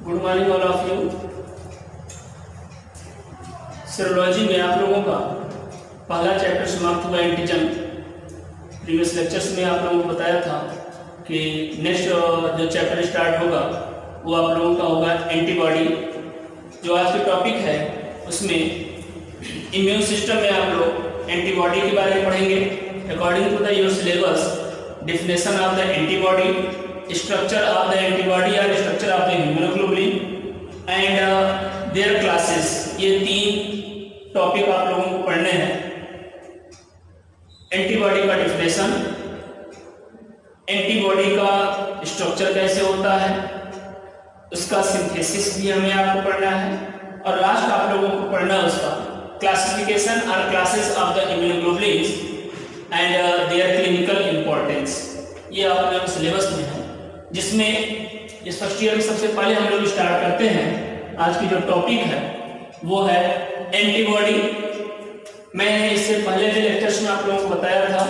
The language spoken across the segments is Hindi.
Good morning all of you. Serology में आप लोगों का पहला चैप्टर समाप्त हुआ एंटीजन। प्रीवियस लेक्चर्स में आप लोगों को बताया था कि नेक्स्ट जो चैप्टर स्टार्ट होगा वो आप लोगों का होगा एंटीबॉडी। जो आज के टॉपिक है उसमें इम्यून सिस्टम में आप लोग एंटीबॉडी के बारे में पढ़ेंगे। According to the your syllabus, definition of the antibody, structure of the antibody or structure of the immunoglobulin and their classes, ये तीन टॉपिक आप लोगों को पढ़ने हैं। एंटीबॉडी का डिफिनेशन, एंटीबॉडी का स्ट्रक्चर कैसे होता है, उसका सिंथेसिस भी हमें आपको पढ़ना है, और लास्ट आप लोगों को पढ़ना है उसका क्लासिफिकेशन और classes of the immunoglobulins and their clinical importance. ये आप लोगों के सिलेबस में है, जिसमें इस फर्स्ट ईयर में सबसे पहले हम लोग स्टार्ट करते हैं। आज की जो टॉपिक है वो है एंटीबॉडी। मैंने इससे पहले जो लेक्चर्स में आप लोगों को बताया था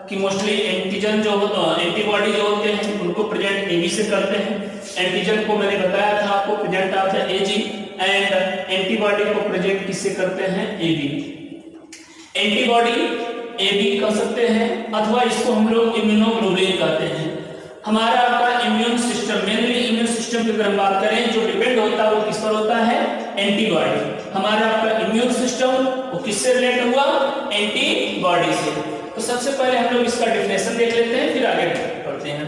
कि मोस्टली एंटीजन जो एंटीबॉडी जो होते हैं उनको प्रेजेंट एबी से करते हैं। एंटीजन को मैंने बताया था आपको present of the AG, and antibody को प्रेजेंट किससे करते हैं, एबी। एंटीबॉडी एबी कर सकते हैं अथवा इसको हम लोग इम्यूनोग्लोबुलिन कहते हैं। हमारा आपका immune system, mainly immune system की अगर हम बात करें, जो डिपेंड होता है वो किस पर होता है, एंटीबॉडी। हमारा आपका इम्यून सिस्टम वो किससे रिलेट हुआ, एंटीबॉडी से। तो सबसे पहले हम लोग इसका डिफिनेशन देख लेते हैं, फिर आगे बढ़ते हैं।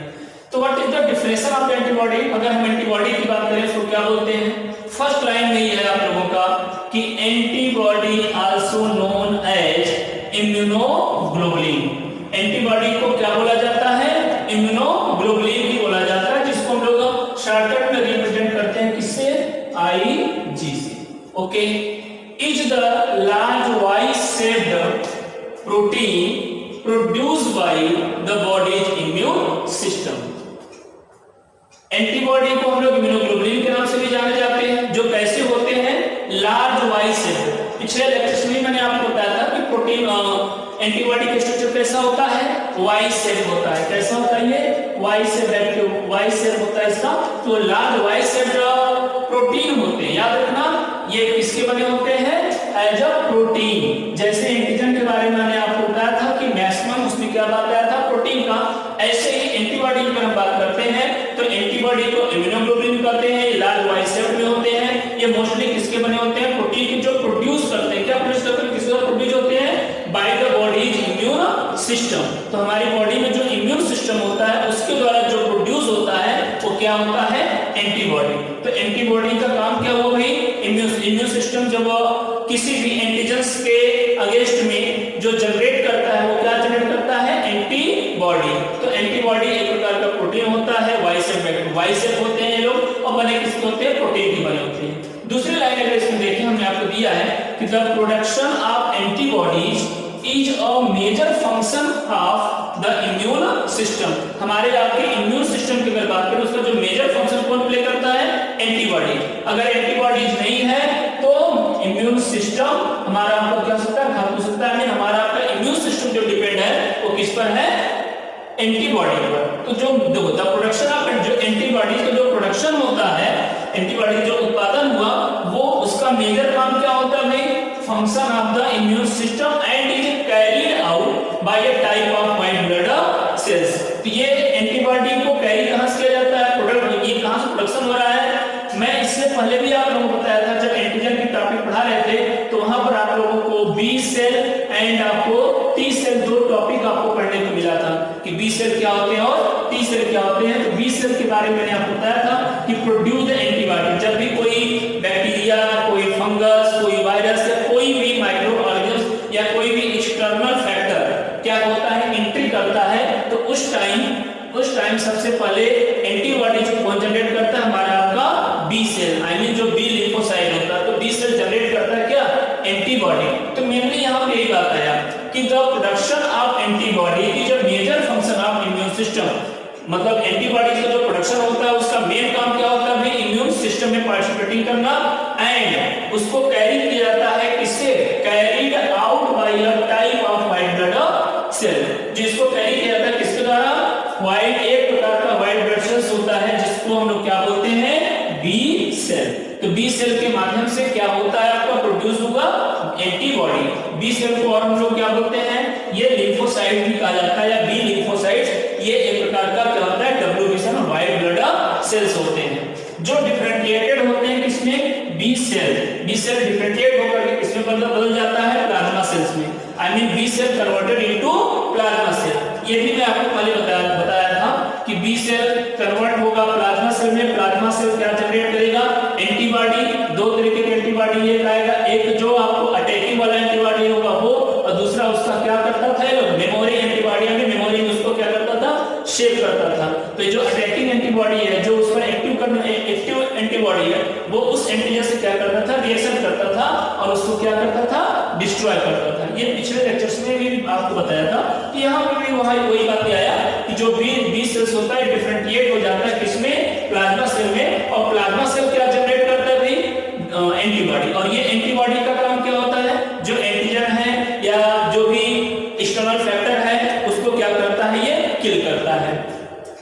तो what is the definition of antibody? अगर हम एंटीबॉडी की बात करें तो क्या बोलते हैं, फर्स्ट लाइन में ये है आप लोगों का कि antibody also known as immunoglobulin. Antibody को क्या बोला जाता है, इम्यूनोग्लोबुलिन भी बोला जाता है, जिसको हम लोग शॉर्टकट में रिप्रेजेंट करते हैं किससे, आईजी से। Okay, is the large Y shaped protein produced by the body's immune system. Antibody को हम लोग इम्यूनोग्लोबुलिन के नाम से भी जाने जाते हैं, जो कैसे होते हैं, लार्ज वाई शेप्ड। पिछले लेक्चर में मैंने आपको बताया था कि प्रोटीन एंटीबॉडी का स्ट्रक्चर कैसा होता है, वाई शेप होता है। कैसा होता है ये, वाई शेप, वाई शेप होता है इसका। तो लार्ज वाई शेप प्रोटीन होते हैं, याद रखना ये किसके बने होते हैं, एज अ प्रोटीन। जैसे एंटीजन के बारे में मैंने आपको बताया था कि मैक्सिमम उसमें क्या बात आया था, प्रोटीन का। ऐसे ही एंटीबॉडी की हम बात करते हैं तो एंटीबॉडी को इम्यूनोग्लोबुलिन कहते हैं, लार्ज वाई शेप में होते हैं। ये मोस्टली किसके बने होते हैं, प्रोटीन के, जो प्रोड्यूस करते हैं। क्या प्रोड्यूस करते हैं, किसके द्वारा प्रोड्यूस होते हैं, bye the body's immune system. तो हमारी बॉडी में जो इम्यून सिस्टम होता है उसके द्वारा जो प्रोड्यूस होता है वो क्या होता है, एंटीबॉडी। तो एंटीबॉडी का काम क्या हुआ भाई, इम्यून सिस्टम जब किसी भी एंटीजेंस के अगेंस्ट में जो जनरेट करता है वो क्या जनरेट करता है, एंटीबॉडी। तो एंटीबॉडी एक प्रकार का प्रोटीन होता है, वाई शेप होते हैं ये लोग, और बने किसके होते हैं, प्रोटीन के बने होते हैं। दूसरी लाइन अगर इसमें देखें, हमने आपको दिया है कि the production of antibodies is a major function of the immune system. हमारे आपके इम्यून सिस्टम की अगर बात करें, उसका जो मेजर फंक्शन कौन प्ले करता है, एंटीबॉडी। अगर एंटीबॉडीज नहीं है तो इम्यून सिस्टम हमारा आपको क्या हो सकता है, घात हो सकता है। हमारा आपका इम्यून सिस्टम जो डिपेंड है वो किस पर है, एंटीबॉडी पर। तो जो द प्रोडक्शन ऑफ, जो एंटीबॉडी का जो प्रोडक्शन होता है, एंटीबॉडी जो उत्पादन हुआ, वो उसका मेजर काम क्या होता है भाई, function of the immune system and is carried out by a type of white blood cells. तो ये एंटीबॉडी को कैरी कहां से किया जाता है, प्रोडक्ट, ये कहां से प्रोडक्शन हो रहा है। मैं इससे पहले भी आप लोगों को बताया था, जब एंटीजन की टॉपिक पढ़ा रहे थे तो वहां पर आप लोगों को बी सेल एंड आपको टी सेल, दो टॉपिक आपको पढ़ने को मिला था कि बी सेल क्या होते हैं और टी सेल क्या होते हैं। तो बी सेल के बारे में मैंने आपको बताया था कि प्रोड्यूस एंटीबॉडी। जब भी कोई बैक्टीरिया, कोई फंगस, कोई वायरस या कोई भी माइक्रो ऑर्गेनिज्म या कोई भी एक्सटर्नल फैक्टर क्या होता है, एंट्री करता है, तो उस टाइम सबसे पहले एंटीबॉडी जो कौन जनरेट करता है, हमारा आपका बी सेल, आई मीन जो बी लिम्फोसाइट होता है। तो बी सेल जनरेट करता है क्या, एंटीबॉडी। तो मेनली यहाँ पे यही बात आया कि the production of antibody is a major function of immune system. मतलब एंटीबॉडी का जो प्रोडक्शन होता है उसका मेन काम क्या होता है, इम्यून सिस्टम में पार्टिसिपेटिंग करना, एंड उसको कैरी किया जाता है किससे, carried out by a type of white blood cell. जिसको कैरी किया जाता है किसके द्वारा, व्हाइट, एक प्रकार का व्हाइट ब्लड सेल्स होता है जिसको हम लोग क्या बोलते हैं, बी तो बी सेल के माध्यम से क्या होता है, आपका प्रोड्यूस होगा एंटीबॉडी। बी सेल को और हम लोग क्या बोलते हैं, ये लिम्फोसाइट भी कहा जाता है या बी लिम्फोसाइट। ये एक प्रकार का क्या होता है, डब्ल्यूबीसी में व्हाइट ब्लड सेल्स होते हैं जो डिफरेंशिएटेड होते हैं किसमें, B cell. B cell differentiate होकर के किसमें बदल जाता है, प्लाज्मा सेल्स में। I mean B cell converted into plasma cell. ये भी मैं आपको पहले बताया था कि बी सेल कन्वर्ट होगा प्लाज्मा सेल में। प्लाज्मा सेल क्या जनरेट करेगा, एंटीबॉडी। दो तरीके की एंटीबॉडी ये आएगा, एक जो आपको अटैकिंग वाला एंटीबॉडी होगा वो, और दूसरा उसका क्या करता था, मेमोरी एंटीबॉडी में मेमोरी में उसको क्या करता था, शेप करता था। तो जो अटैकिंग एंटीबॉडी है, जो उसका एक्टिव एंटीबॉडी है, वो उस एंटीजन से क्या करता था, रिएक्शन करता था और उसको क्या करता था, डिस्ट्रॉय करता था। ये पिछले लेक्चर्स में भी आपको बताया था कि यहाँ पे भी वही बात आया कि जो बी सेल्स होता है डिफरेंशिएट हो जाता है किसमें, प्लाज्मा सेल में। और प्लाज्मा सेल क्या जनरेट करता है भाई, एंटीबॉडी। और ये एंटीबॉडी का काम क्या होता है, जो एंटीजन है या जो भी एक्सटर्नल फैक्टर है उसको क्या करता है, ये किल करता है।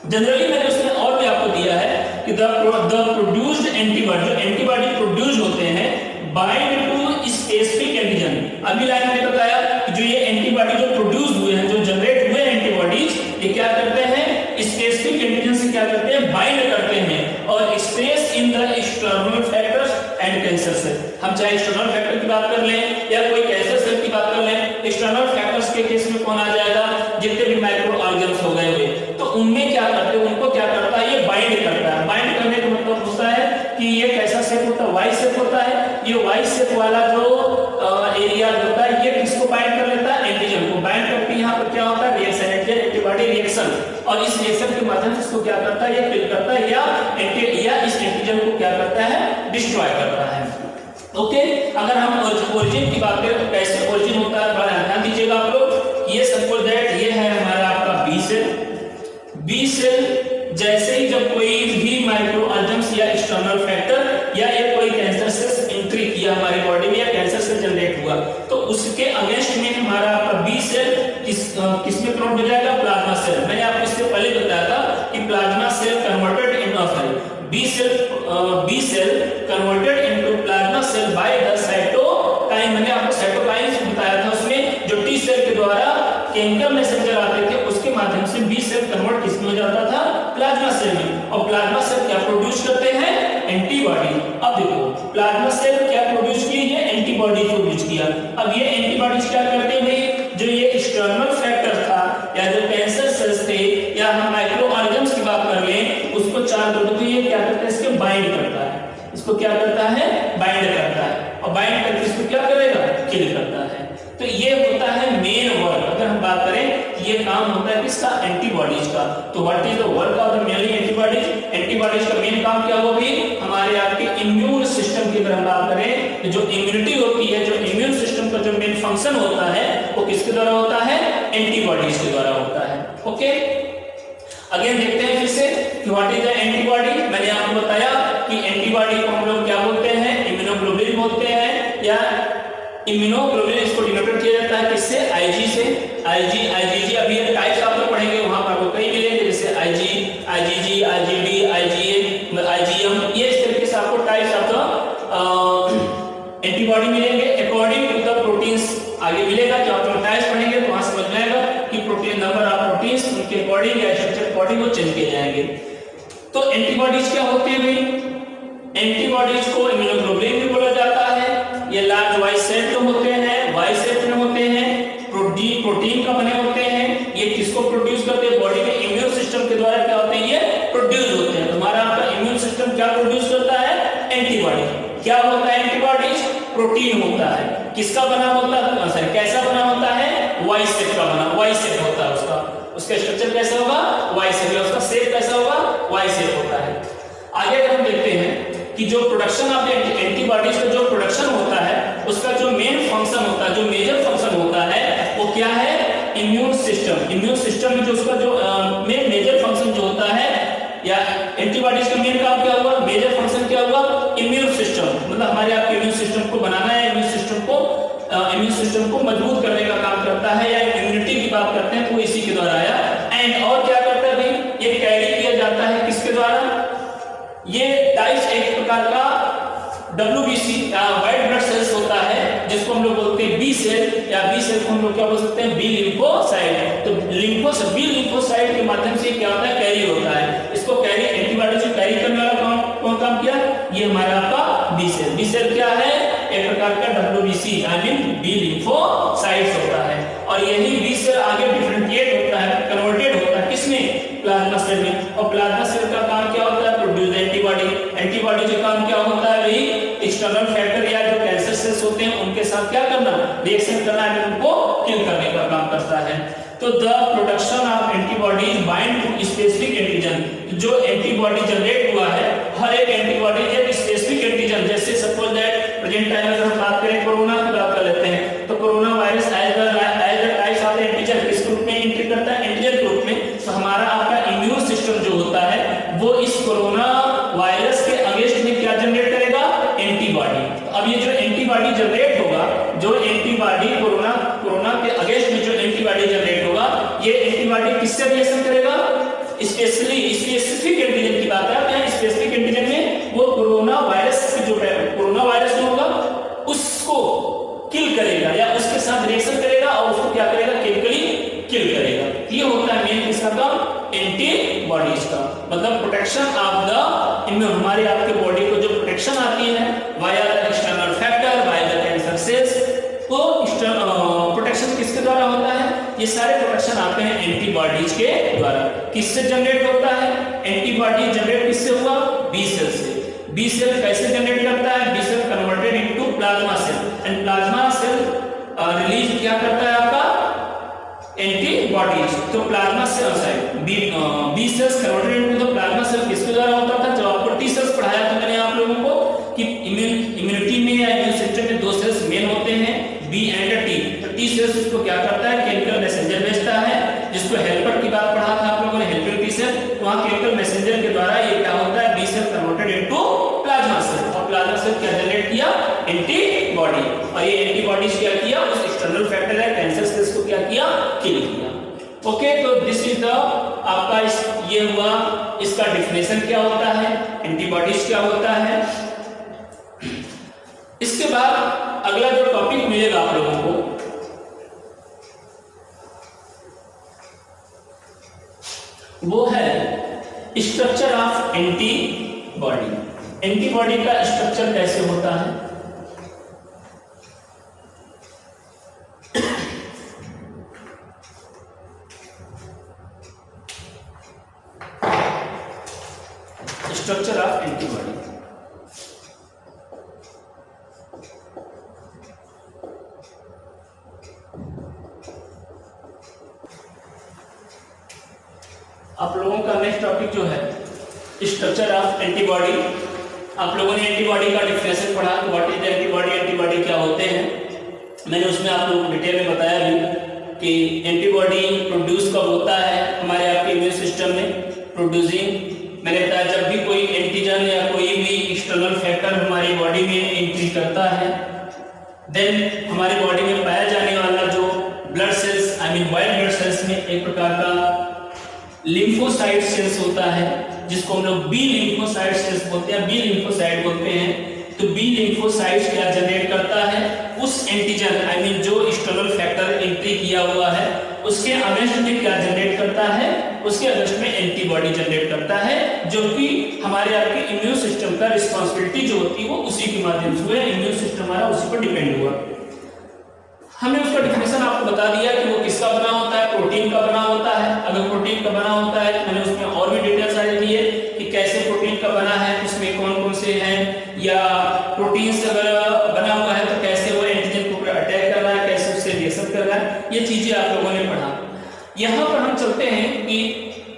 जनरली मैंने उसमें और भी आपको दिया है कि द प्रोड्यूस्ड एंटीबॉडी, जो एंटीबॉडी प्रोड्यूस होते हैं बाइंड टू स्पेसिफिक एंटीजन। अभी लाइन में बताया कि जो ये एंटीबॉडी जो प्रोड्यूस हुए हैं, जो जनरेट हुए एंटीबॉडीज, ये क्या करते हैं, स्पेसिफिक एंटीजन से क्या करते हैं, बाइंड करते हैं और express in the external factors and cancer cell. हम चाहे एक्सटर्नल फैक्टर की बात कर लें या कोई कैंसर सेल की बात कर लें, एक्सटर्नल फैक्टर्स के केस में कौन आ जाएगा, जितने भी माइक्रो ऑर्गेन्स हो गए हुए, तो उनमें क्या करते हैं, उनको क्या करता है, ये बाइंड करता है। बाइंड करने का मतलब होता है कि ये कैसा शेप होता है, वाई शेप होता है। ये वाई शेप वाला जो एरिया होता है, ये किसको बाइंड कर लेता है, एंटीजन को बाइंड करके यहाँ पर क्या होता है, रिएक्शन, एंटीबॉडी रिएक्शन। और इस रिएक्शन के माध्यम से इसको क्या करता है, ये किल करता है या इस एंटीजन को क्या करता है, डिस्ट्रॉय करता है। ओके, अगर हम ओरिजिन की बात करें तो कैसे ओरिजिन होता है, बड़ा ध्यान दीजिएगा आप लोग। ये सपोज दैट ये है हमारा आपका बी सेल। बी सेल जैसे ही जब कोई भी माइक्रो ऑर्गेन्स या एक्सटर्नल फैक्टर या एक कोई कैंसर सेल एंट्री किया हमारी बॉडी में या कैंसर सेल जनरेट हुआ, तो उसके अगेंस्ट में हमारा आपका बी सेल किसमें कन्वर्ट हो जाएगा, प्लाज्मा सेल। मैंने आपको इससे पहले बताया था कि plasma cell converted into B cell converted into plasma cell by the cytokine. मैंने आपको साइटोकाइन बताया था, उसमें जो टी सेल के द्वारा केमिकल मैसेंजर आते थे उसके माध्यम से बी सेल कन्वर्ट किसमें हो जाता था, प्लाज्मा सेल में। और प्लाज्मा सेल क्या प्रोड्यूस करते हैं, एंटीबॉडी। अब देखो प्लाज्मा सेल क्या प्रोड्यूस की, ये एंटीबॉडी प्रोड्यूस किया। अब ये एंटीबॉडीज क्या करते हैं भाई, जो ये एक्सटर्नल फैक्टर था या जो कैंसर सेल्स थे या हम माइक्रो ऑर्गेन्स की बात कर लें, उसको चार करते ये क्या करता है, इसके बाइंड करता है। इसको क्या करता है, बाइंड करता है और बाइंड करके इसको क्या करेगा, किल करता है। तो ये होता है मेन वर्क। अगर हम बात करें ये काम होता है किसका, एंटीबॉडीज का। तो what is the work of the mainly antibodies. Antibodies का मेन काम क्या होगा भी, हमारे आपके इम्यून सिस्टम की अगर हम बात करें तो जो इम्यूनिटी होती है, जो इम्यून सिस्टम का जो मेन फंक्शन होता है वो किसके द्वारा होता है, एंटीबॉडीज के द्वारा होता है। ओके, अगेन देखते हैं फिर से कि व्हाट इज द एंटीबॉडी। मैंने आपको बताया कि एंटीबॉडी को हम लोग क्या बोलते हैं, इम्यूनोग्लोबुलिन बोलते हैं या इम्यूनोग्लोबुलिन। इसको डिनोटेड किया जाता है किससे, आईजी से। आईजी, आईजीजी, अभी ये टाइप्स आप लोग पढ़ेंगे, वहां पर आपको कई मिलेंगे, जैसे IG, IgG, IgD, IgA, IgM, ये इस तरीके से आपको टाइप्स आपका एंटीबॉडी मिलेंगे। अकॉर्डिंग टू द प्रोटीन्स आगे मिलेगा, जो आप लोग टाइप्स पढ़ेंगे तो वहां समझ में आएगा कि प्रोटीन नंबर ऑफ प्रोटीन्स उनके अकॉर्डिंग या स्ट्रक्चर अकॉर्डिंग वो चेंज किए जाएंगे। तो एंटीबॉडीज क्या होते हैं भाई, एंटीबॉडीज को इम्यूनोग्लोबुलिन भी बोला जाता है। ये लार्ज वाई सेल होते हैं, वाई सेल में होते हैं, प्रोटीन का बने होते हैं। ये किसको प्रोड्यूस करते हैं, बॉडी में इम्यून सिस्टम के द्वारा क्या होते हैं, ये प्रोड्यूस होते हैं। तुम्हारा आपका इम्यून सिस्टम क्या प्रोड्यूस करता है, एंटीबॉडी। क्या होता है एंटीबॉडीज, प्रोटीन होता है। किसका बना होता है, सॉरी कैसा बना होता है, वाई सेल का बना, वाई सेल होता है उसका स्ट्रक्चर कैसा होगा, वाई सेल। उसका शेप कैसा होगा, वाई सेल होता है। आगे अगर हम देखते हैं कि जो प्रोडक्शन ऑफ एंटीबॉडीज का जो प्रोडक्शन होता है, उसका जो मेन फंक्शन होता है, जो मेजर फंक्शन होता है वो क्या है, इम्यून सिस्टम। इम्यून सिस्टम में जो उसका जो मेजर फंक्शन जो होता है या एंटीबॉडीज का मेन काम क्या हुआ, मेजर फंक्शन क्या हुआ, इम्यून सिस्टम। मतलब हमारे आपके इम्यून सिस्टम को बनाना है, इम्यून सिस्टम को मजबूत करने का काम करता है, या इम्यूनिटी की बात करते हैं तो इसी के द्वारा आया। एंड और क्या करता है भाई, ये कैरी किया जाता है किसके द्वारा, ये टाइप्स एक प्रकार का WBC व्हाइट ब्लड सेल्स होता है, जिसको हम लोग बोलते हैं बी सेल, या बी सेल को हम लोग क्या बोल सकते हैं, बी लिम्फोसाइट। तो बी लिम्फोसाइट के माध्यम से क्या होता है, कैरी होता है। इसको कैरी एंटीबॉडी जो कैरी करने वाला कौन काम किया, ये हमारा आपका बी सेल। बी सेल क्या है, एक प्रकार का WBC I mean B lymphocytes होता है। और यही बी सेल आगे डिफरेंशिएट होता है, कन्वर्टेड होता है किसमें, प्लाज्मा सेल में। और प्लाज्मा सेल का काम क्या होता है, प्रोड्यूस एंटीबॉडी। एंटीबॉडी का काम क्या होता है, वही एक्सटर्नल फैक्टर या जो कैंसर सेल्स होते हैं उनके साथ क्या करना, रिएक्शन करना है, उनको किल करने का काम करता है। तो the production of antibodies bind to specific antigen, जो एंटीबॉडी जनरेट हुआ है, हर एक एंटीबॉडी एक स्पेसिफिक एंटीजन, जैसे सपोज दैट प्रेजेंट टाइम में हम बात करें कोरोना की बात कर लेते हैं, तो corona virus as the types of antigen किस ग्रुप में एंट्री करता है, एंटीजन ग्रुप में। तो हमारा आपका इम्यून सिस्टम जो होता है वो इस कोरोना वायरस के अगेंस्ट में क्या जनरेट करेगा, एंटीबॉडी। अब ये जो एंटीबॉडी जनरेट होगा, जो एंटीबॉडी कोरोना के अगेंस्ट में जो एंटीबॉडी जनरेट होगा, ये एंटीबॉडी किससे रिएक्शन करेगा, स्पेसिफिक एंटीजन की बात है। स्पेसिफिक एंटीजन में वो कोरोना वायरस जो होगा उसको किल करेगा या उसके साथ रिएक्शन करेगा और उसको क्या करेगा, केमिकली किल करेगा। ये होता है मेन किसका काम, एंटीबॉडीज का। मतलब प्रोटेक्शन ऑफ द इम्यून, हमारे आपके बॉडी को जो प्रोटेक्शन आती है via the external factor, via the cancer cells, तो प्रोटेक्शन किसके द्वारा होता है, ये सारे प्रोटेक्शन आते हैं एंटीबॉडीज के द्वारा। किससे जनरेट होता है, एंटीबॉडी जनरेट किससे हुआ, बी सेल से। बी सेल कैसे जनरेट करता है, B cell converted into plasma cell, and plasma cell release क्या करता है आपका, एंटीबॉडीज। तो plasma cell B cells converted into the plasma cell किसके द्वारा होता था, जब आपको टी सेल्स पढ़ाया था मैंने आप लोगों को कि इम्यूनिटी में या इम्यून सिस्टम में दो सेल्स मेन होते हैं, बी एंड टी। तो टी सेल्स उसको क्या करता है, केमिकल मैसेंजर भेजता है, जिसको हेल्पर की बात पढ़ा था आप लोगों ने, हेल्पर टी सेल। वहां केमिकल मैसेंजर के द्वारा ये क्या होता है, B cell converted into plasma cell, और प्लाज्मा सेल क्या जनरेट किया, एंटीबॉडी। और ये एंटीबॉडीज क्या किया, उस एक्सटर्नल फैक्टर है कैंसर सेल्स को क्या किया, किल किया। ओके, तो दिस इज द आपका ये हुआ, इसका डिफिनेशन क्या होता है, एंटीबॉडीज क्या होता है। इसके बाद अगला जो टॉपिक मिलेगा आप लोगों को, वो है स्ट्रक्चर ऑफ एंटीबॉडी। एंटीबॉडी का स्ट्रक्चर कैसे होता है, स्ट्रक्चर ऑफ एंटीबॉडी। आप लोगों का नेक्स्ट टॉपिक जो है स्ट्रक्चर ऑफ एंटीबॉडी। आप लोगों ने एंटीबॉडी का डिफिनेशन पढ़ा, तो व्हाट इज एंटीबॉडी, एंटीबॉडी क्या होते हैं। मैंने उसमें आप लोगों को डिटेल में बताया भी कि एंटीबॉडी प्रोड्यूस कब होता है हमारे आपके इम्यून सिस्टम में, प्रोड्यूसिंग मैंने बताया जब भी कोई एंटीजन या कोई भी एक्सटर्नल फैक्टर हमारी बॉडी में एंट्री करता है, देन हमारी बॉडी में पाया जाने वाला जो blood cells I mean white blood cells में एक प्रकार का लिम्फोसाइट सेल्स होता है, जिसको हम लोग बी लिम्फोसाइट सेल्स बोलते हैं, बी लिम्फोसाइट बोलते हैं। तो बी लिम्फोसाइट्स क्या जनरेट करता है, उस एंटीजन आई मीन जो एक्सटर्नल फैक्टर एंट्री किया हुआ है उसके अगेंस्ट में क्या जनरेट करता है, उसके अगेंस्ट में एंटीबॉडी जनरेट करता है, जो कि हमारे आपके इम्यून सिस्टम का रिस्पांसिबिलिटी जो होती है वो उसी के माध्यम से हुआ, इम्यून सिस्टम हमारा उसी पर डिपेंड हुआ। हमने उसका डिफिनेशन आपको बता दिया कि वो किसका बना होता है, प्रोटीन का बना होता है। अगर प्रोटीन का बना होता है मैंने उसमें और भी डिटेल्स आई दी है कि कैसे प्रोटीन का बना है, उसमें कौन कौन से हैं, या प्रोटीन से अगर बना हुआ है तो कैसे वो एंटीजन को अटैक कर रहा है, कैसे उससे रिएक्शन कर रहा है, ये चीजें आप लोगों ने पढ़ा। यहाँ पर हम चलते हैं कि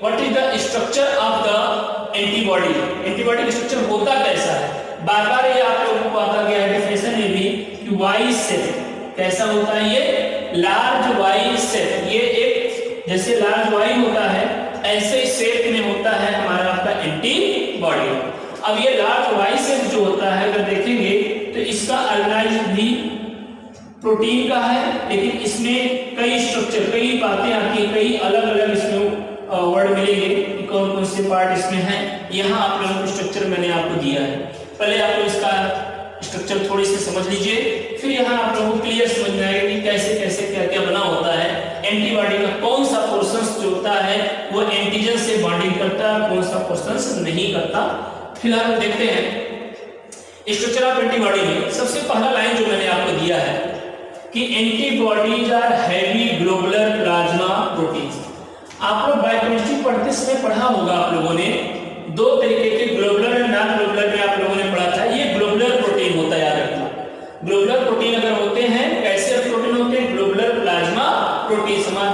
what is the structure of the antibody. Antibody का स्ट्रक्चर होता कैसा है, बार बार ये आप लोगों को आता गया है डिफिनेशन में भी कि वाई सेल कैसा होता है, ये लार्ज वाई सेल, ये एक जैसे लार्ज वाई होता है ऐसे ही शेप में होता है हमारा आपका एंटीबॉडी। अब ये लार्ज वाई सेल जो होता है अगर देखेंगे तो इसका ऑर्गेनाइज भी प्रोटीन का है, लेकिन इसमें कई स्ट्रक्चर, कई बातें आती है, कई अलग अलग इसमें वर्ड मिलेंगे कि कौन कौन से पार्ट इसमें हैं। यहाँ आप लोगों को स्ट्रक्चर मैंने आपको दिया है। पहले आप लोग इसका स्ट्रक्चर थोड़ी सी समझ लीजिए, फिर यहाँ आप लोगों को क्लियर समझ में आएगा कि कैसे कैसे क्या क्या बना होता है। एंटीबॉडी का कौन सा पोर्शन जो होता है वो एंटीजन से बॉन्डिंग करता है, कौन सा पोर्शन नहीं करता। फिलहाल हम देखते हैं स्ट्रक्चर ऑफ एंटीबॉडी में सबसे पहला लाइन जो मैंने आपको दिया है कि antibodies are heavy globular plasma proteins. आप लोग बायोकेमिस्ट्री पढ़ते समय पढ़ा होगा आप लोगों ने दो तरीके के ग्लोबुलर और नॉन ग्लोबुलर में आप लोगों ने पढ़ा था। ये ग्लोबुलर प्रोटीन होता है, याद रखना। ग्लोबुलर प्रोटीन अगर होते हैं, कैसे प्रोटीन होते हैं? Globular plasma protein. समान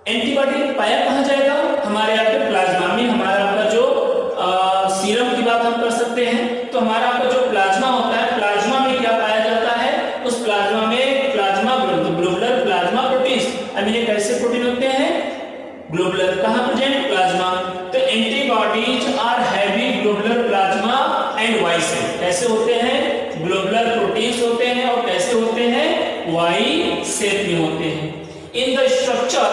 एंटीबॉडी पाया कहाँ जाएगा? हमारे आपके प्लाज्मा में। हमारा आपका जो सीरम की बात हम कर सकते हैं, तो हमारा आपका जो प्लाज्मा होता है, प्लाज्मा में क्या पाया जाता है? उस प्लाज्मा में प्लाज्मा ग्लोबुलर प्लाज्मा प्रोटीन्स। अब ये कैसे प्रोटीन होते हैं? ग्लोबुलर। कहाँ प्रेजेंट? प्लाज्मा। तो antibodies are heavy globular plasma and Y cell. कैसे होते हैं? ग्लोबुलर प्रोटीन्स होते हैं और कैसे होते हैं? वाई सेल में होते हैं। In the structure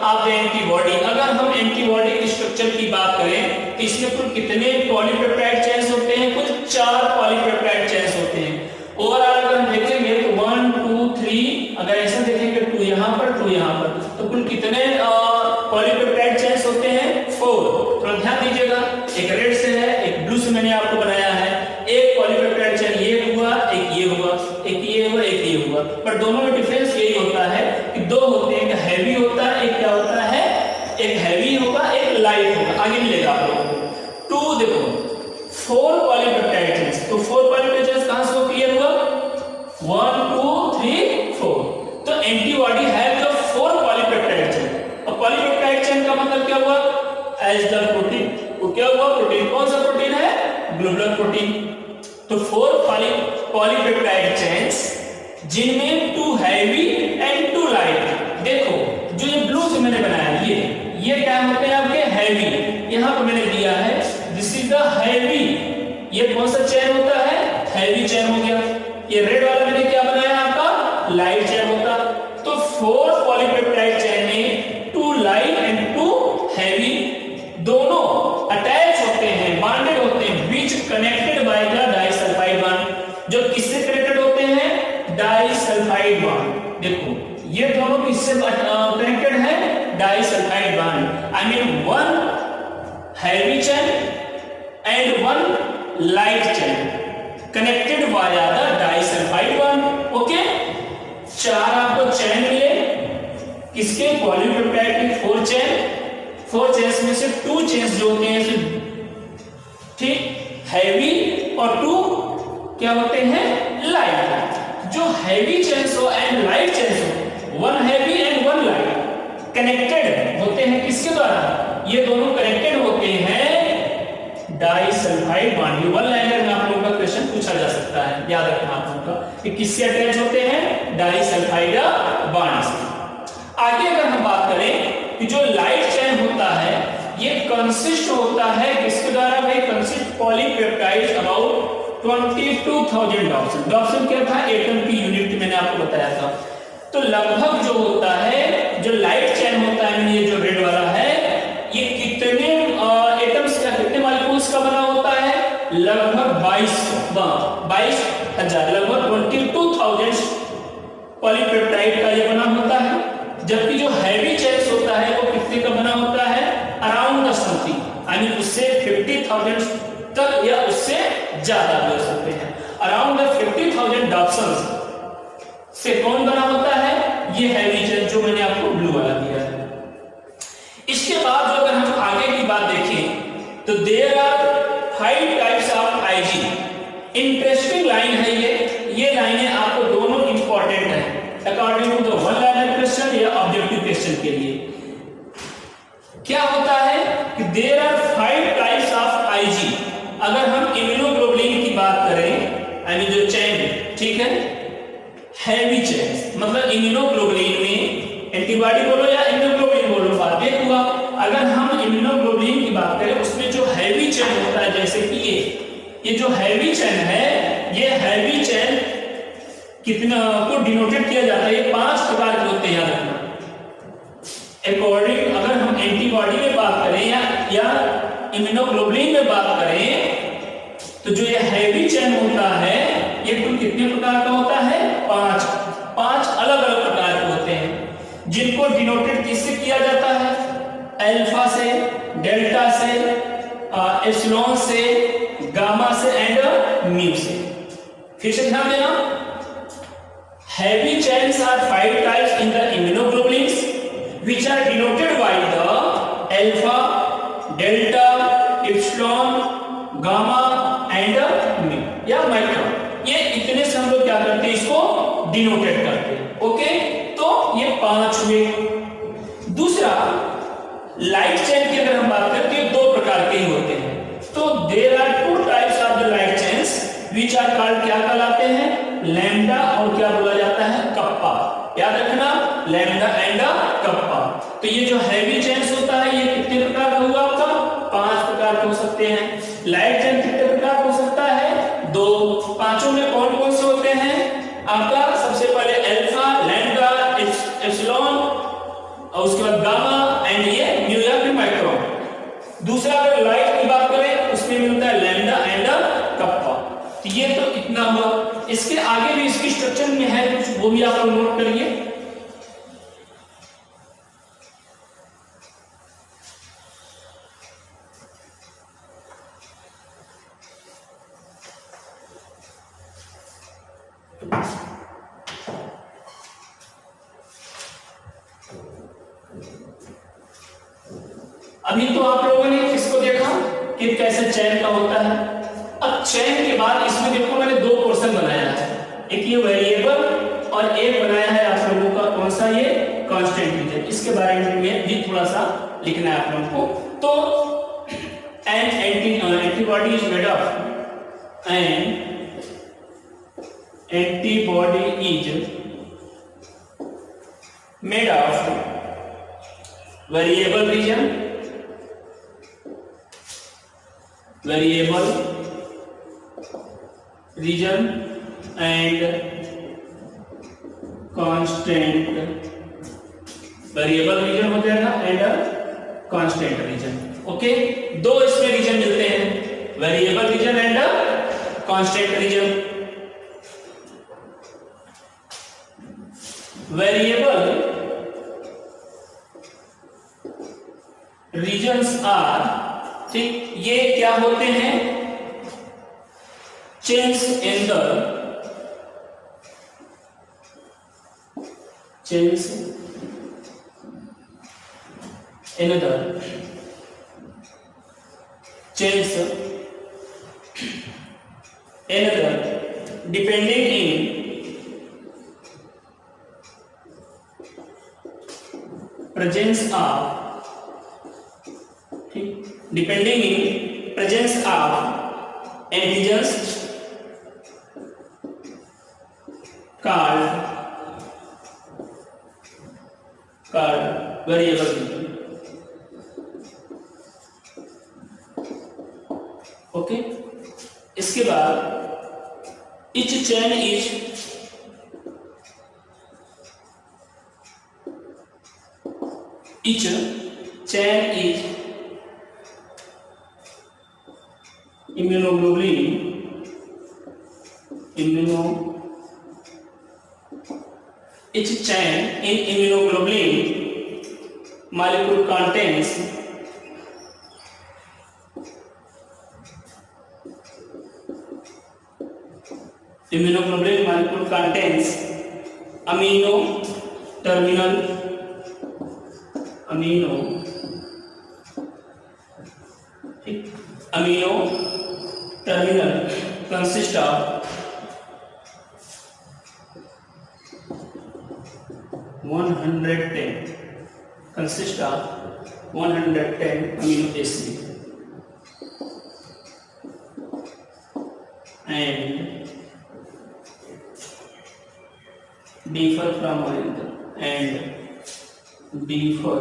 of the antibody, अगर हम एंटीबॉडी के स्ट्रक्चर की बात करें तो इसमें कुल कितने पॉलीपेप्टाइड चेन्स होते हैं? कुल 4 पॉलीपेप्टाइड चेन्स होते हैं। ओवरऑल अगर हम देखेंगे तो 1 2 3, अगर ऐसा देखेंगे 2 यहाँ पर 2 यहाँ पर, तो कुल कितने पॉलीपेप्टाइड चेन्स होते हैं? 4। थोड़ा ध्यान दीजिएगा, एक रेड से है, एक ब्लू से मैंने आपको बनाया है। एक पॉलीपेप्टाइड चेन ये हुआ, एक ये हुआ, एक ये हुआ, एक ये हुआ, पर दोनों में डिफरेंस यही होता है कि दो होते हैं, एक हैवी होता है, एक क्या होता है? एक हैवी होगा, एक लाइट होगा। आगे मिलेगा आप लोगों को। 2 देखो 4 पॉलीपेप्टाइड चेन्स, तो 4 पॉलीपेप्टाइड चेन्स कहां से क्लियर हुआ? 1 2 3 4। तो antibody have the 4 polypeptide chain. और पॉलीपेप्टाइड चेन का मतलब क्या हुआ? As the protein. वो क्या हुआ? प्रोटीन। कौन सा प्रोटीन है? Globular protein. तो 4 पॉलीपेप्टाइड चेन्स जिनमें 2 हैवी एंड 2 लाइट। देखो जो ये ब्लू से मैंने बनाया, ये क्या होते हैं आपके? हैवी। यहां पर मैंने दिया है दिस इज द हैवी। ये कौन सा चेन होता है? हैवी चेन हो गया। ये रेड वाला मैंने क्या बनाया आपका? लाइट चेन होता। तो 4 पॉलीपेप्टाइड चेन में 2 लाइट एंड 2 हैवी दोनों अटैच होते हैं, बॉन्डेड होते हैं, बीच connected by the disulphide bond. जो किससे कनेक्टेड होते हैं? Disulphide bond. देखो ये दोनों किससे कनेक्टेड है? Disulphide bond. I mean 1 heavy chain and 1 light chain connected via the disulphide bond. Okay, 4 आपको चेन मिले किसके? पॉलीपेप्टाइड के 4 चेन। 4 चेन्स में से 2 चेन्स जो होते हैं ठीक हैवी और 2 क्या होते हैं? लाइट। जो हैवी चेन्स हो एंड लाइट चेन्स हो, 1 हैवी एंड 1 लाइट कनेक्टेड होते हैं किसके द्वारा? ये दोनों कनेक्टेड होते हैं डाइसल्फाइड बॉन्ड। ये 1 लाइनर में आप लोगों का क्वेश्चन पूछा जा सकता है, याद रखना आप लोगों का कि किससे अटैच होते हैं? डाइसल्फाइड बॉन्ड से। आगे अगर हम बात करें कि जो लाइट चेन होता है ये कंसिस्ट होता है किसके द्वारा? भाई consist polypeptides about 22,000 Dobson. Dobson क्या था? एटम की यूनिट मैंने आपको बताया था। तो लगभग जो होता है, जो लाइट चेन होता है, ये जो रेड वाला है, ये कितने एटम्स का, कितने मॉलिक्यूल्स का बना होता है? लगभग 22,000, लगभग 22,000 पॉलीपेप्टाइड का ये बना होता है। जबकि जो हैवी चेन्स होता है वो कितने का बना होता है? Around the something, I mean उससे 50,000 तक या उससे ज्यादा भी हो सकते हैं। अराउंड द 50,000 डॉप्सन्स से कौन बना होता है? ये हैवी चेन जो मैंने आपको ब्लू वाला दिया है। इसके बाद जो अगर हम आगे की बात देखें तो there are 5 types of IG. Interesting line है ये लाइनें आपको दोनों इंपॉर्टेंट है according to the 1 liner question या ऑब्जेक्टिव क्वेश्चन के लिए। क्या होता है कि there are 5 types of IG. अगर हम इम्यूनोग्लोबुलिन की बात करें, यानी जो चेन, ठीक है, हैवी चेन, मतलब इम्यूनोग्लोबुलिन में एंटीबॉडी बोलो या इम्यूनोग्लोबुलिन बोलो, बात ये हुआ। अगर हम इम्यूनोग्लोबुलिन की बात करें उसमें जो हैवी चेन होता है, जैसे कि ये जो हैवी चेन है, ये हैवी चेन कितना को डिनोटेड किया जाता है? ये 5 प्रकार के होते हैं, याद रखना। अकॉर्डिंग अगर हम एंटीबॉडी में बात करें या इम्यूनोग्लोबुलिन में बात करें तो जो ये हैवी चेन होता है ये कुल कितने प्रकार का होता है? 5 अलग अलग प्रकार के होते हैं, जिनको डिनोटेड किससे किया जाता है? अल्फा से, डेल्टा से, एप्सिलॉन से, गामा से एंड म्यू से। फिर से ध्यान देना, heavy chains are 5 types in the immunoglobulins which are denoted by the alpha, delta, epsilon, gamma and mu या micron। ये इतने से हम लोग क्या करते हैं, इसको डिनोटेड करते हैं। ओके, तो ये 5 हुए। दूसरा, लाइट चेन की अगर हम बात करें तो ये 2 प्रकार के ही होते हैं। तो there are 2 types of the light chains which are called, क्या कहलाते हैं? लैम्डा और क्या बोला जाता है? कप्पा। याद रखना, लैम्डा एंड कप्पा। तो ये जो हैवी चेन्स होता है ये कितने प्रकार का हुआ आपका? 5 प्रकार के हो सकते हैं। लाइट चेन कितने प्रकार का हो सकता है? 2। पांचों में कौन कौन से होते हैं आपका? सबसे पहले अल्फा, लैम्डा, एप्सिलॉन और उसके बाद गामा एंड ये म्यू या फिर माइक्रोन। दूसरा, अगर लाइट की बात करें उसमें मिलता है लैम्डा एंड कप्पा। तो ये तो इतना हुआ। इसके आगे भी इसकी स्ट्रक्चर में है कुछ, वो भी आप लोग नोट करिए। अभी तो आप लोगों ने किसको देखा कि कैसे चेन का होता है। अब चेन के बाद इसमें देखो मैंने 2 पोर्शन बनाया है, एक ये वेरिएबल और एक बनाया है आप लोगों का कौन सा? ये कांस्टेंट रीजन। इसके बारे में भी थोड़ा सा लिखना है आप लोगों को। तो N antibody is made of, N antibody is made of variable region, and constant variable region हो जाएगा एंड कांस्टेंट रीजन। ओके, 2 इसमें रीजन मिलते हैं, variable region and constant region. Variable regions are, ठीक, ये क्या होते हैं? Chains in the chains another chains another depending in presence of, depending in presence of antigens called variable region. Okay, इसके बाद each chain is immunoglobulin each chain in immunoglobulin molecule contains amino terminal consist of 110 amino acid and differ from one another and differ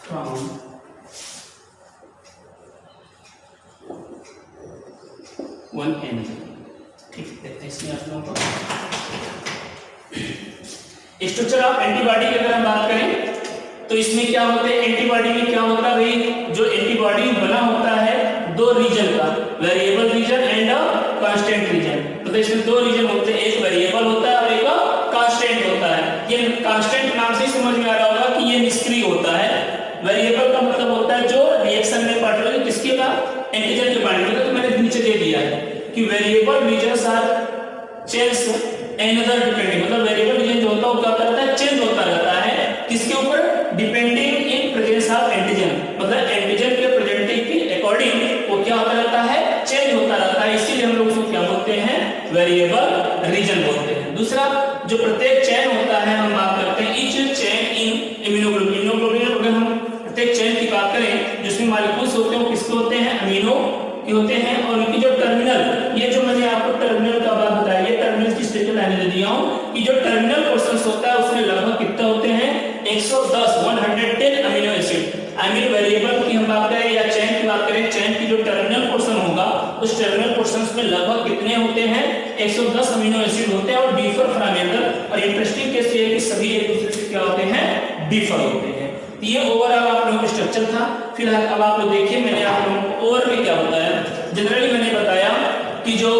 from one another। ठीक है, इसमें आप लोगों को स्ट्रक्चर ऑफ एंटीबॉडी की अगर हम बात करें तो इसमें क्या होते हैं? एंटीबॉडी में क्या होता है भाई? जो एंटीबॉडी बना होता है 2 दो रीजन का, variable region and constant reason. तो इसमें दो रीजन होते हैं, एक वेरिएबल होता है और एक कांस्टेंट होता है। ये कांस्टेंट नाम से ही समझ में आ रहा होगा कि ये निष्क्रिय होता है। वेरिएबल का मतलब होता है जो रिएक्शन में पार्टिकल किसके का, एंटीजन के बारे में। तो मैंने नीचे दे दिया है कि variable regions are change another depending, मतलब वेरिएबल रीजन जो होता है वो क्या करता है, चेंज होता रहता है किसके ऊपर, depending in presence of antigen, मतलब एंटीजन के प्रेजेंटिंग के अकॉर्डिंग वो क्या होता रहता है, चेंज होता रहता है। इसीलिए हम लोग उसको क्या बोलते हैं, वेरिएबल रीजन बोलते हैं। दूसरा जो प्रत्येक चेन होता है, हम बात करते हैं each chain in immunoglobulin. Immunoglobulin अगर हम प्रत्येक चेन की बात करें जिसमें मॉलिक्यूल्स होते हैं वो किसके होते हैं, अमीनो के होते हैं। और उनकी जो टर्मिनल, ये जो मैंने आपको टर्मिनल का बात बताया, ये टर्मिनल की स्टेटस लाइन दे दिया हूं कि जो टर्मिनल पोर्शंस होता है उसमें लगभग कितने होते हैं, 110 अमीनो एसिड। अमीनो वेरिएबल की हम बात करें या चेन की बात करें, चेन की जो टर्मिनल पोर्शन होगा उस टर्मिनल पोर्शंस में लगभग कितने होते हैं, 110 अमीनो एसिड होते हैं और डिफर फ्रॉम अदर। और इंटरेस्टिंग केस ये है कि सभी एक दूसरे से क्या होते हैं, डिफर होते हैं। ये ओवरऑल आप लोगों का स्ट्रक्चर था। फिलहाल अब आप लोग देखिए मैंने आप लोगों को ओवर में क्या बताया। जनरली मैंने बताया कि जो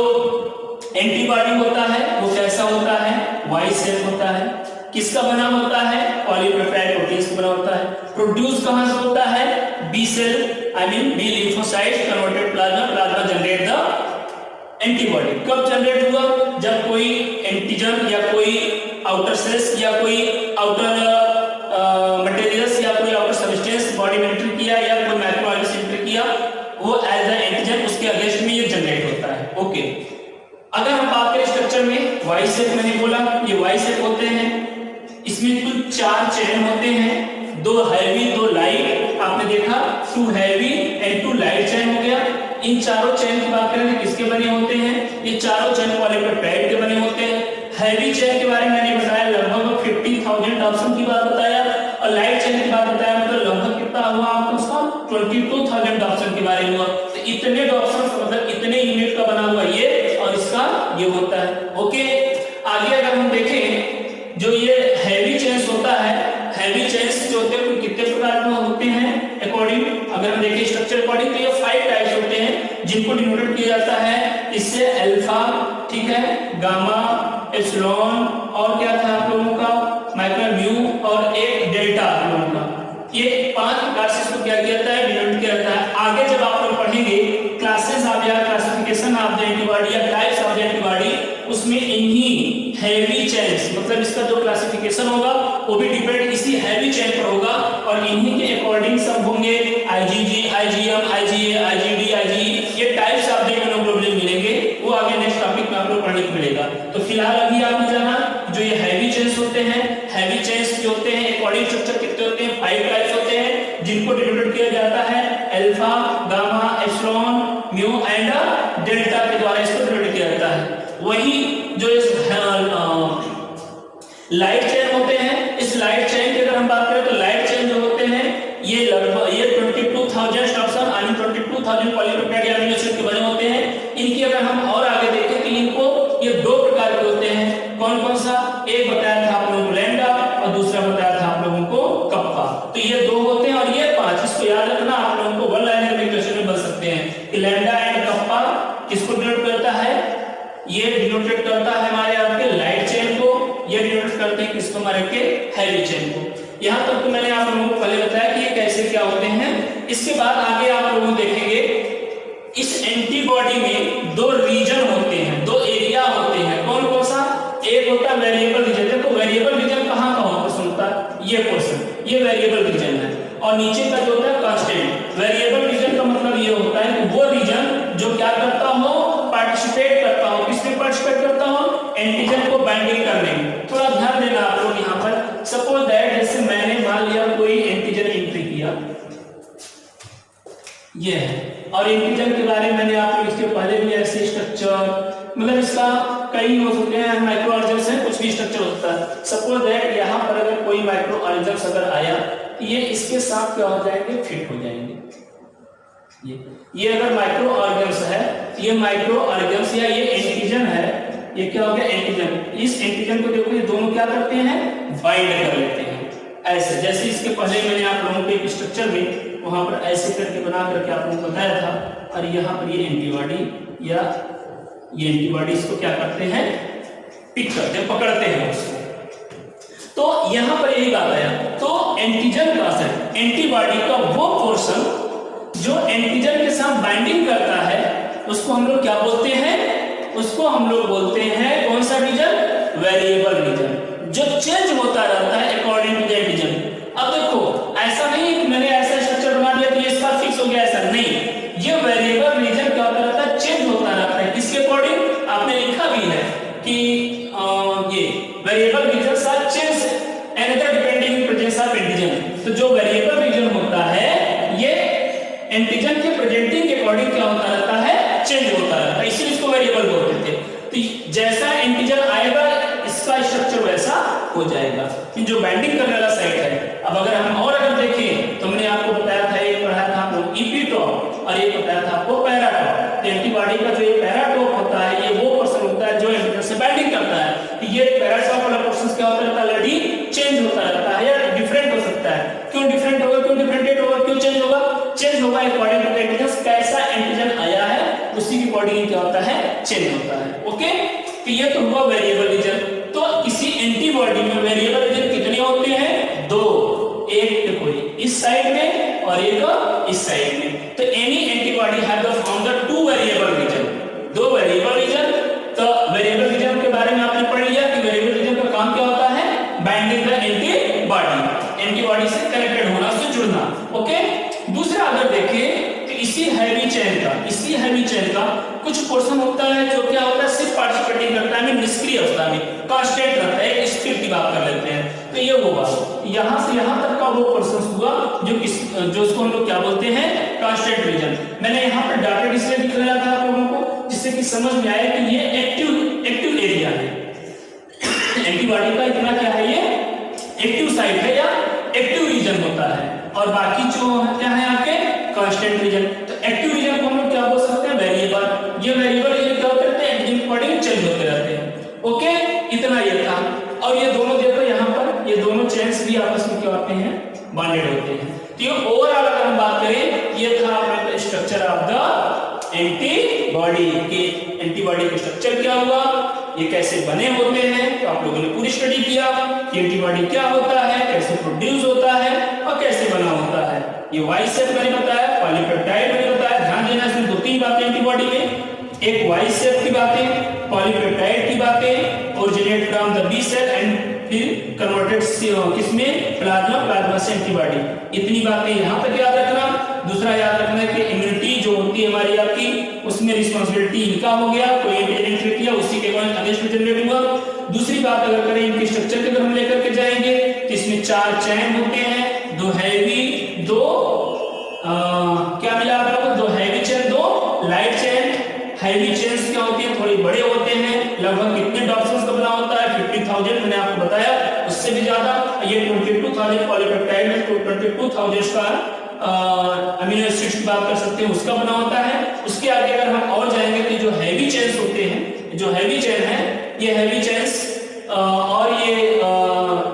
एंटीबॉडी होता है वो कैसा होता है, वाई सेल होता है। किसका बना होता है, पॉलीपेप्टाइड प्रोटीन्स का बना होता है। प्रोड्यूस कहां से होता है, B cell, I mean B lymphocytes converted plasma, plasma generate the antibody. कब जनरेट हुआ, जब कोई एंटीजन या कोई आउटर सेल्स या कोई आउटर मटेरियल्स या कोई आउटर सब्सटेंस बॉडी में एंटर किया या कोई माइक्रोऑर्गेनिज्म एंटर किया, वो एज द एंटीजन उसके अगेंस्ट में ये जनरेट होता है। ओके, अगर हम बात करें स्ट्रक्चर में, वाई शेप मैंने बोला, ये वाई शेप होते हैं। इसमें कुल 4 चेन होते हैं, 2 हैवी 2 लाइट। आपने देखा 2 हैवी एंड 2 लाइट चेन हो गया। इन चारों चेन की बात करें तो किसके बने होते हैं, ये चारों चेन पॉलीपेप्टाइड के बने होते हैं। हैवी चेन के बारे में मैंने बताया, लगभग 50,000 डॉप्सन की बात बताया। और लाइट चेन की बात बताया मतलब लगभग कितना हुआ आपको उसका, 22,000 डॉप्सन के बारे में हुआ। तो इतने डॉप्सन मतलब इतने यूनिट का बना हुआ ये, और इसका ये होता है। ओके, आगे अगर हम देखें जो ये हैवी चेन्स होता है, हैवी चेन्स जो होते हैं कितने प्रकार के होते हैं अकॉर्डिंग, अगर हम देखें स्ट्रक्चर अकॉर्डिंग तो ये 5 टाइप्स होते हैं जिनको डिनोटेड किया जाता है इससे अल्फा, ठीक है, गामा, एप्सिलॉन और क्या था आप लोगों का, माइक्रो, म्यू और एक डेल्टा आप लोगों का। ये 5 प्रकार से इसको क्या किया जाता है, डिनोट किया जाता है। आगे जब आप लोग पढ़ेंगे क्लासेस ऑफ या क्लासिफिकेशन ऑफ द एंटीबॉडी या टाइप्स ऑफ द एंटीबॉडी, उसमें इन्हीं हैवी चेन्स मतलब इसका जो क्लासिफिकेशन होगा वो भी डिपेंड इसी हैवी चेन पर होगा। और इन्हीं के अकॉर्डिंग सब होंगे IgG, IgM, IgA, IgD, IgE, ये टाइप्स ऑफ द इम्यूनोग्लोबुलिन मिलेंगे। वो आगे नेक्स्ट टॉपिक में आप लोग पढ़ने को मिलेगा। तो फिलहाल अभी आपने जाना जो ये हैवी चेन्स होते हैं, हैवी चेन्स जो होते हैं अकॉर्डिंग स्ट्रक्चर कितने होते हैं, 5 टाइप्स होते हैं जिनको डिनोटेड किया जाता है alpha, gamma, epsilon, mu and delta के द्वारा इसको डिनोट किया जाता है। वही जो इस लाइट चेन होते हैं, इस लाइट चेन की अगर हम बात करें तो लाइट चेन जो होते हैं ये लगभग ये 22,000 स्ट्रक्चर यानी 22,000 पॉलीपेप्टाइड अमीनो एसिड के बने होते हैं। इनकी अगर हम और आगे देखें तो इनको ये 2 प्रकार के होते हैं। कौन कौन सा, एक बताया था आप लोगों को लैम्डा और दूसरा बताया था आप लोगों को कप्पा। तो ये 2 होते हैं और ये 5, इसको याद रखना। आप लोगों को वन लाइनर में क्वेश्चन में बन सकते हैं कि लैम्डा एंड कप्पा किसको डिनोट करता है, ये डिनोटेड करता है हमारे आपके लाइट चेन को, ये डिनोट करते हैं किसको, हमारे के हैवी चेन को। यहां तक तो मैंने आप लोगों को पहले बताया कि ये कैसे क्या होते हैं। इसके बाद आगे आप लोग देखेंगे इस एंटीबॉडी में 2 रीजन होते हैं, 2 एरिया होते हैं। कौन कौन सा, एक होता है वेरिएबल रीजन। देखो वेरिएबल रीजन कहां का होता है, ये पोर्शन, ये वेरिएबल रीजन है। और नीचे का जो होता है कांस्टेंट। वेरिएबल रीजन का मतलब ये होता है कि वो रीजन जो क्या करता हो, पार्टिसिपेट करता हो, किसमें पार्टिसिपेट करता हो, एंटीजन को बाइंडिंग करने में। थोड़ा ध्यान देना आप लोग यहाँ पर। सपोज दैट जैसे मैंने मान लिया कोई एंटीजन एंट्री किया, ये है, और एंटीजन के बारे में मैंने आपको इसके पहले भी ऐसे स्ट्रक्चर मतलब इसका कई हो सकते हैं, माइक्रो ऑर्गेनिज्म है, कुछ भी स्ट्रक्चर होता है। सपोज दैट यहाँ पर अगर कोई माइक्रो ऑर्गेनिज्म अगर आया, ये इसके साथ क्या हो जाएंगे, फिट हो जाएंगे। ये अगर माइक्रो ऑर्गेनिज्म है, ये माइक्रो ऑर्गेनिज्म या ये एंटीजन है, ये क्या हो गया एंटीजन। इस एंटीजन को देखो ये दोनों क्या करते हैं, बाइंड कर लेते हैं। ऐसे जैसे इसके पहले मैंने आप लोगों को एक स्ट्रक्चर में वहां पर ऐसे करके बना करके आपको बताया था, और यहाँ पर ये एंटीबॉडी या ये एंटीबॉडी इसको क्या करते हैं, पिक करते हैं, पकड़ते हैं उसको। तो यहां पर यही बात है, तो एंटीजन का असर, एंटीबॉडी का वो पोर्शन जो एंटीजन के साथ बाइंडिंग करता है उसको हम लोग क्या बोलते हैं, उसको हम लोग बोलते हैं कौन सा रीजन, वेरिएबल रीजन, जो चेंज होता रहता है अकॉर्डिंग टू द एंटीजन। अब देखो ऐसा नहीं कि मैंने ऐसा स्ट्रक्चर बना दिया तो ये इसका फिक्स हो गया, ऐसा नहीं, ये वेरिएबल रीजन क्या होता रहता है, चेंज होता रहता है। किसके अकॉर्डिंग, आपने लिखा भी है कि ये variable region are change another depending in presence of antigen. तो जो वेरिएबल रीजन होता है ये एंटीजन के प्रेजेंटिंग के अकॉर्डिंग क्या होता रहता है, चेंज होता रहता है, इसीलिए इसको वेरिएबल बोलते थे। तो जैसा एंटीजन आएगा इसका स्ट्रक्चर वैसा हो जाएगा, कि जो बाइंडिंग करने वाला साइट है। अब अगर हम और अगर देखें तो हमने आपको बताया था, एक पढ़ाया था आपको इपीटॉप और एक बताया था आपको पैराटॉप। तो एंटीबॉडी का जो ये पैराटॉप होता है ये वो पोर्शन होता है जो एंटीजन से बाइंडिंग करता है। तो ये पैराटॉप वाला पोर्शन क्या होता रहता है, ऑलरेडी चेंज होता रहता है या डिफरेंट हो सकता है। क्यों डिफरेंट होगा, क्यों डिफरेंशिएट होगा, क्यों चेंज होगा, चेंज होगा अकॉर्डिंग टू एंटीजन, कैसा एंटीजन आया है उसी के अकॉर्डिंग क्या होता है, चेंज होता है। ओके, तो ये तो हुआ वेरिएबल रीजन। तो किसी एंटीबॉडी में वेरिएबल रीजन कितने होते हैं, दो, एक देखो इस साइड में और एक इस साइड में। तो any antibody have the found the two variable region, दो वेरिएबल रीजन। तो वेरिएबल रीजन के बारे में आपने पढ़ लिया कि वेरिएबल रीजन का काम क्या होता है, बाइंडिंग द एंटीबॉडी, एंटीबॉडी से कनेक्टेड होना, उससे जुड़ना। ओके, दूसरा अगर देखें तो इसी हैवी चेन का कुछ पोर्शन होता है जो क्या होता है, सिर्फ पार्टिसिपेटिंग करता है, निष्क्रिय अवस्था में कांस्टेंट रहता है, एक स्थिर की बात कर लेते हैं। तो ये होगा यहां से यहां तक का वो पोर्शन हुआ जो उसको हम लोग क्या बोलते हैं, कांस्टेंट रीजन। मैंने यहाँ पर डॉटेड इसलिए दिखाया था आप लोगों को जिससे कि समझ में आए कि ये एक्टिव एरिया है, एंटीबॉडी का इतना क्या है, ये एक्टिव साइट है या एक्टिव रीजन होता है, और बाकी जो क्या है आपके कांस्टेंट रीजन। तो एक्टिव रीजन को हम लोग क्या बोल सकते हैं, वेरिएबल। ये वेरिएबल रीजन क्या करते हैं, एंटीजन के अकॉर्डिंग चेंज होते रहते हैं। ओके, इतना ये था। और ये दोनों देखो यहाँ पर ये दोनों चेन्स भी आपस में क्या होते हैं, बॉन्डेड होते हैं। तो ये ओवरऑल अगर हम बात करें, ये था अपना स्ट्रक्चर ऑफ द एंटीबॉडी के, एंटीबॉडी का स्ट्रक्चर क्या हुआ, ये कैसे बने होते हैं। तो आप लोगों ने पूरी स्टडी किया कि एंटीबॉडी क्या होता है, कैसे प्रोड्यूस होता है और कैसे बना होता है। ये वाई शेप मैंने बताया, पॉलीपेप्टाइड मैंने बताया। ध्यान देना इसमें दो तीन बातें एंटीबॉडी में, एक वाई शेप की बातें, पॉलीपेप्टाइड की बातें, originate from the B cell and फिर कन्वर्टेड किसमें, प्लाज्मा से एंटीबॉडी। इतनी बातें यहाँ तक याद रखना। दूसरा याद रखना है कि इम्यूनिटी जो होती है हमारी आपकी, उसमें रिस्पांसिबिलिटी इनका हो गया, कोई एंटीजन किया उसी के अगेंस्ट में जनरेट हुआ। दूसरी बात अगर करें इनके स्ट्रक्चर की, अगर हम लेकर के जाएंगे तो इसमें 4 चैन होते हैं, 2 हैवी, 2 क्या मिला आप लोगों को, 2 heavy chain, 2 light chain. Heavy chains क्या होती है, थोड़ी बड़े होते हैं, लगभग कितने डॉक्सन्स का बना होता है, 50,000 मैंने आपको बताया, उससे भी ज्यादा। ये 22,000 पॉलीपेप्टाइड में 22,000 का अमीनो एसिड्स की बात कर सकते हैं, उसका बना होता है। उसके आगे अगर हम और जाएंगे तो जो हैवी चेन्स होते हैं, जो हैवी चेन है, ये हैवी चेन्स और ये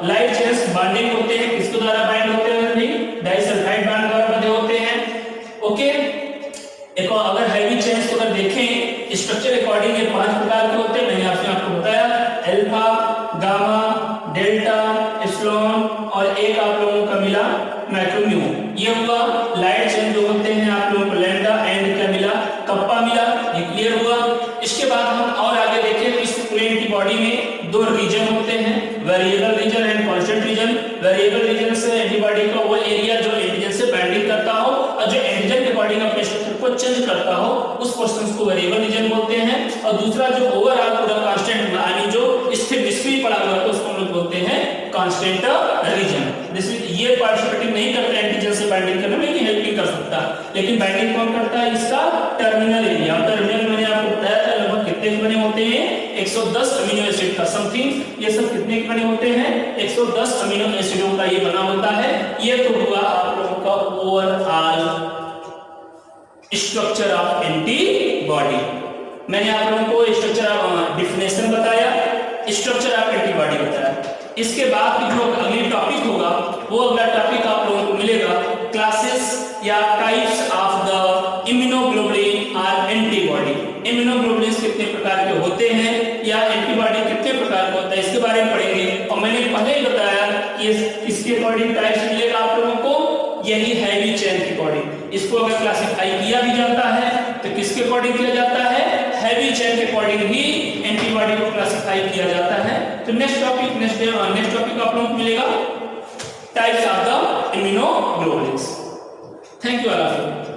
लाइट चेन्स बॉन्डिंग होते हैं, किसके द्वारा बाइंड होते हैं, नहीं डाइसल्फाइड बॉन्ड द्वारा बंधे होते हैं। ओके, एक और अगर हैवी चेन्स को अगर देखें स्ट्रक्चर अकॉर्डिंग ये 5 प्रकार के होते हैं। मैंने आपको बताया अल्फा, गामा, डेल्टा, एप्सिलॉन और एक आप लोगों का मिला मैक्रोम्यू। ये हुआ लाइट चेन जो होते हैं आप लोगों को लैम्डा एंड क्या मिला, कप्पा मिला। ये क्लियर हुआ। इसके बाद हम और आगे देखें तो इस पूरे एंटीबॉडी में 2 रीजन होते हैं, variable region and constant region. Variable region से एंटीबॉडी का वो एरिया जो एंटीजन से बाइंडिंग करता हो और जो एंटीजन के अकॉर्डिंग अपने स्ट्रक्चर को चेंज करता हो, उस पोर्शन को वेरिएबल रीजन बोलते हैं। और दूसरा जो ओवरऑल पूरा कांस्टेंट यानी जो स्थिर निष्क्रिय पड़ा हुआ है उसको हम लोग बोलते हैं कांस्टेंट रीजन। ये पार्टिसिपेटिंग नहीं करता एंटीजन से बाइंडिंग करने में, ये हेल्पिंग कर सकता, लेकिन बाइंडिंग कौन करता है, इसका टर्मिनल एरिया। टर्मिनल मैंने आपको बताया था लगभग कितने के बने होते हैं, 110 अमीनो एसिड का समथिंग। ये सब कितने के बने होते हैं, 110 अमीनो एसिडों का ये बना होता है। ये तो हुआ आप लोगों का ओवरऑल स्ट्रक्चर ऑफ एंटीबॉडी। मैंने आप लोगों को स्ट्रक्चर ऑफ डिफिनेशन बताया, स्ट्रक्चर ऑफ एंटीबॉडी बताया। इसके बाद जो अगली टॉपिक होगा वो अगला टॉपिक आप लोगों को मिलेगा क्लासेस या टाइप्स ऑफ द इम्यूनोग्लोबुलिन और एंटीबॉडी। इम्यूनोग्लोबुलिन कितने प्रकार के होते हैं या एंटीबॉडी कितने प्रकार का होता है इसके बारे में पढ़ेंगे। और मैंने पहले ही बताया कि इसके अकॉर्डिंग टाइप्स मिलेगा आप लोगों को, यही हैवी चेन के अकॉर्डिंग। इसको अगर क्लासिफाई किया भी जाता है तो किसके अकॉर्डिंग किया जाता है, हैवी चेन के अकॉर्डिंग ही एंटीबॉडी को क्लासिफाई किया जाता है। तो नेक्स्ट टॉपिक आप लोगों को मिलेगा types of the immunoglobulins. Thank you all of you.